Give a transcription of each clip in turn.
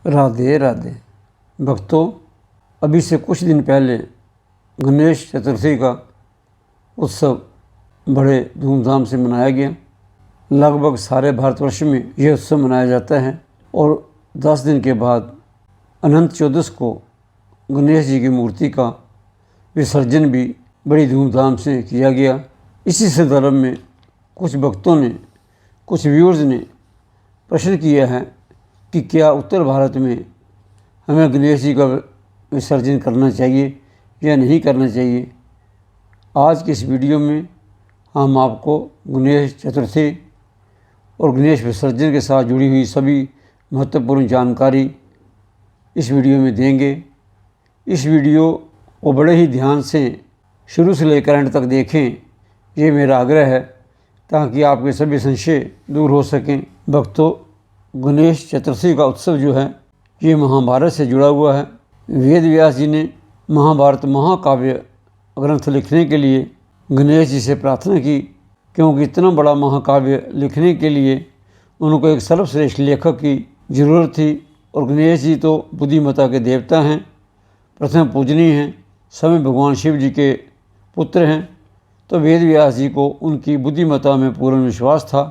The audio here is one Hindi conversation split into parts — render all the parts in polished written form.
राधे राधे भक्तों, अभी से कुछ दिन पहले गणेश चतुर्थी का उत्सव बड़े धूमधाम से मनाया गया। लगभग सारे भारतवर्ष में यह उत्सव मनाया जाता है और 10 दिन के बाद अनंत चतुर्दशी को गणेश जी की मूर्ति का विसर्जन भी बड़ी धूमधाम से किया गया। इसी संदर्भ में कुछ भक्तों ने, कुछ व्यूअर्स ने प्रश्न किया है कि क्या उत्तर भारत में हमें गणेश जी का विसर्जन करना चाहिए या नहीं करना चाहिए। आज की इस वीडियो में हम आपको गणेश चतुर्थी और गणेश विसर्जन के साथ जुड़ी हुई सभी महत्वपूर्ण जानकारी इस वीडियो में देंगे। इस वीडियो को बड़े ही ध्यान से शुरू से लेकर अंत तक देखें, ये मेरा आग्रह है, ताकि आपके सभी संशय दूर हो सकें। भक्तों, गणेश चतुर्थी का उत्सव जो है ये महाभारत से जुड़ा हुआ है। वेद व्यास जी ने महाभारत महाकाव्य ग्रंथ लिखने के लिए गणेश जी से प्रार्थना की, क्योंकि इतना बड़ा महाकाव्य लिखने के लिए उनको एक सर्वश्रेष्ठ लेखक की ज़रूरत थी। और गणेश जी तो बुद्धिमता के देवता हैं, प्रथम पूजनीय हैं, स्वयं भगवान शिव जी के पुत्र हैं। तो वेद व्यास जी को उनकी बुद्धिमता में पूर्ण विश्वास था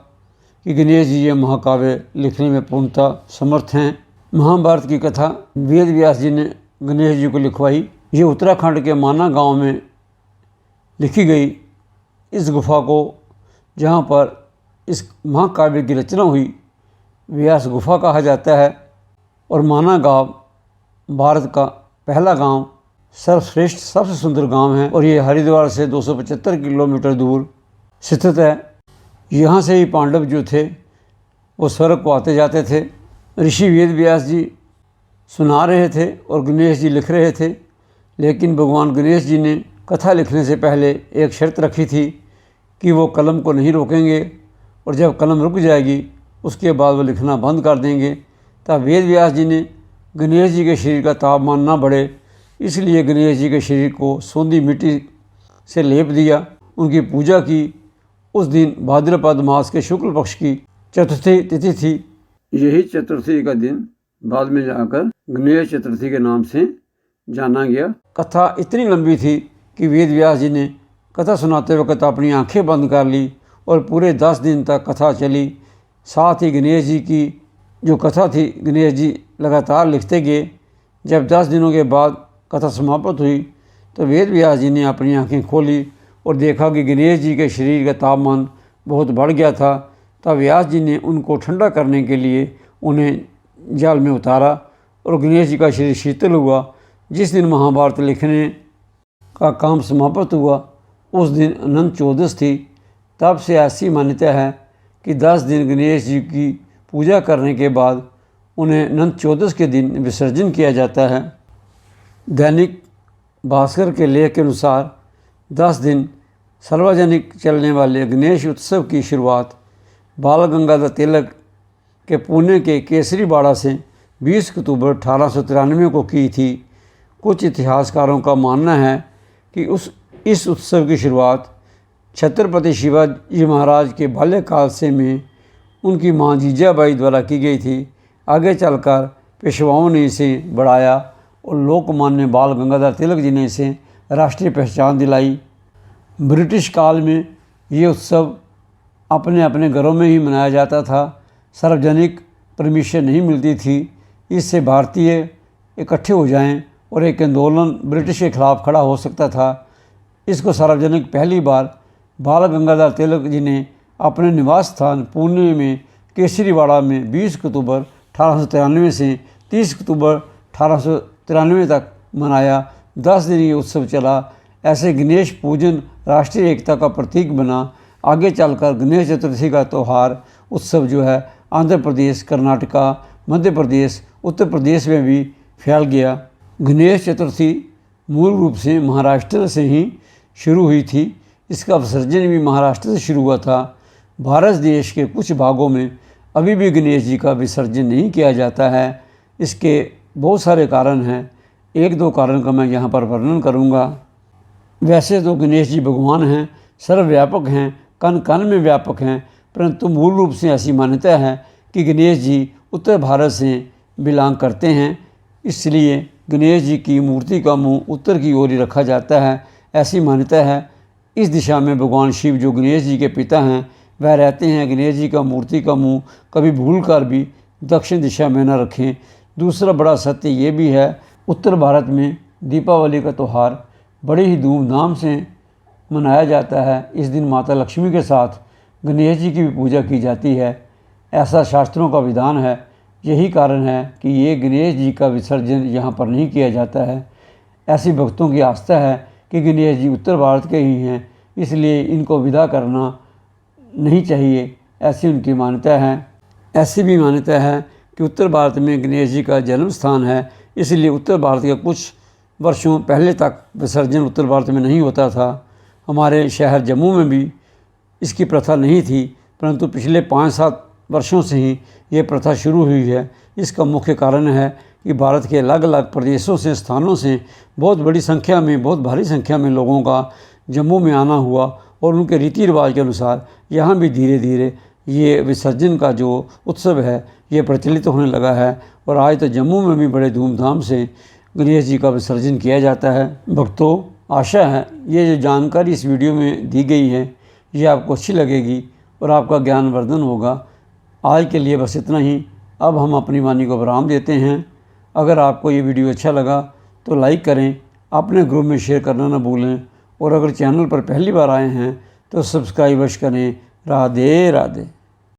कि गणेश जी ये महाकाव्य लिखने में पूर्णतः समर्थ हैं। महाभारत की कथा वेद व्यास जी ने गणेश जी को लिखवाई। ये उत्तराखंड के माना गांव में लिखी गई। इस गुफा को, जहाँ पर इस महाकाव्य की रचना हुई, व्यास गुफा कहा जाता है। और माना गांव भारत का पहला गांव, सर्वश्रेष्ठ सबसे सुंदर गांव है और ये हरिद्वार से 275 किलोमीटर दूर स्थित है। यहाँ से ही पांडव जो थे वो स्वर्ग को आते जाते थे। ऋषि वेद व्यास जी सुना रहे थे और गणेश जी लिख रहे थे, लेकिन भगवान गणेश जी ने कथा लिखने से पहले एक शर्त रखी थी कि वो कलम को नहीं रोकेंगे और जब कलम रुक जाएगी उसके बाद वो लिखना बंद कर देंगे। तब वेद व्यास जी ने गणेश जी के शरीर का तापमान ना बढ़े, इसलिए गणेश जी के शरीर को सोंधी मिट्टी से लेप दिया, उनकी पूजा की। उस दिन भाद्रपद मास के शुक्ल पक्ष की चतुर्थी तिथि थी। यही चतुर्थी का दिन बाद में जाकर गणेश चतुर्थी के नाम से जाना गया। कथा इतनी लंबी थी कि वेद व्यास जी ने कथा सुनाते वक्त अपनी आंखें बंद कर ली और पूरे 10 दिन तक कथा चली। साथ ही गणेश जी की जो कथा थी, गणेश जी लगातार लिखते गए। जब 10 दिनों के बाद कथा समाप्त हुई तो वेद व्यास जी ने अपनी आंखें खोली और देखा कि गणेश जी के शरीर का तापमान बहुत बढ़ गया था। तब व्यास जी ने उनको ठंडा करने के लिए उन्हें जल में उतारा और गणेश जी का शरीर शीतल हुआ। जिस दिन महाभारत लिखने का काम समाप्त हुआ उस दिन अनंत चतुर्दशी थी। तब से ऐसी मान्यता है कि 10 दिन गणेश जी की पूजा करने के बाद उन्हें अनंत चतुर्दशी के दिन विसर्जन किया जाता है। दैनिक भास्कर के लेख के अनुसार 10 दिन सार्वजनिक चलने वाले गणेश उत्सव की शुरुआत बाल गंगाधर तिलक के पुणे के केसरीबाड़ा से 20 अक्टूबर 1893 को की थी। कुछ इतिहासकारों का मानना है कि इस उत्सव की शुरुआत छत्रपति शिवाजी महाराज के बाल्यकाल से में उनकी मां जीजाबाई द्वारा की गई थी। आगे चलकर पेशवाओं ने इसे बढ़ाया और लोकमान्य बाल गंगाधर तिलक जी ने इसे राष्ट्रीय पहचान दिलाई। ब्रिटिश काल में ये उत्सव अपने अपने घरों में ही मनाया जाता था, सार्वजनिक परमिशन नहीं मिलती थी। इससे भारतीय इकट्ठे हो जाएं और एक आंदोलन ब्रिटिश के खिलाफ खड़ा हो सकता था। इसको सार्वजनिक पहली बार बाल गंगाधर तिलक जी ने अपने निवास स्थान पुणे में केसरीवाड़ा में 20 अक्टूबर 1893 से 30 अक्टूबर 1893 तक मनाया। 10 दिन ये उत्सव चला। ऐसे गणेश पूजन राष्ट्रीय एकता का प्रतीक बना। आगे चलकर गणेश चतुर्थी का त्यौहार उत्सव जो है आंध्र प्रदेश, कर्नाटका, मध्य प्रदेश, उत्तर प्रदेश में भी फैल गया। गणेश चतुर्थी मूल रूप से महाराष्ट्र से ही शुरू हुई थी। इसका विसर्जन भी महाराष्ट्र से शुरू हुआ था। भारत देश के कुछ भागों में अभी भी गणेश जी का विसर्जन नहीं किया जाता है। इसके बहुत सारे कारण हैं। 1-2 कारण का मैं यहाँ पर वर्णन करूँगा। वैसे तो गणेश जी भगवान हैं, सर्वव्यापक हैं, कण कण में व्यापक हैं, परंतु मूल रूप से ऐसी मान्यता है कि गणेश जी उत्तर भारत से बिलोंग करते हैं, इसलिए गणेश जी की मूर्ति का मुंह उत्तर की ओर ही रखा जाता है। ऐसी मान्यता है इस दिशा में भगवान शिव जो गणेश जी के पिता हैं वह रहते हैं। गणेश जी का मूर्ति का मुंह कभी भूल कर भी दक्षिण दिशा में न रखें। दूसरा बड़ा सत्य ये भी है, उत्तर भारत में दीपावली का त्यौहार बड़े ही धूमधाम से मनाया जाता है। इस दिन माता लक्ष्मी के साथ गणेश जी की भी पूजा की जाती है, ऐसा शास्त्रों का विधान है। यही कारण है कि ये गणेश जी का विसर्जन यहाँ पर नहीं किया जाता है। ऐसी भक्तों की आस्था है कि गणेश जी उत्तर भारत के ही हैं, इसलिए इनको विदा करना नहीं चाहिए, ऐसी उनकी मान्यता है। ऐसी भी मान्यता है कि उत्तर भारत में गणेश जी का जन्म स्थान है, इसलिए उत्तर भारत के कुछ वर्षों पहले तक विसर्जन उत्तर भारत में नहीं होता था। हमारे शहर जम्मू में भी इसकी प्रथा नहीं थी, परंतु पिछले 5-7 वर्षों से ही ये प्रथा शुरू हुई है। इसका मुख्य कारण है कि भारत के अलग अलग प्रदेशों से, स्थानों से बहुत भारी संख्या में लोगों का जम्मू में आना हुआ और उनके रीति रिवाज के अनुसार यहाँ भी धीरे धीरे ये विसर्जन का जो उत्सव है ये प्रचलित होने लगा है। और आज तो जम्मू में भी बड़े धूमधाम से गणेश जी का विसर्जन किया जाता है। भक्तों, आशा है ये जो जानकारी इस वीडियो में दी गई है ये आपको अच्छी लगेगी और आपका ज्ञानवर्धन होगा। आज के लिए बस इतना ही। अब हम अपनी वाणी को विराम देते हैं। अगर आपको ये वीडियो अच्छा लगा तो लाइक करें, अपने ग्रुप में शेयर करना ना भूलें और अगर चैनल पर पहली बार आए हैं तो सब्सक्राइब करें। राधे राधे।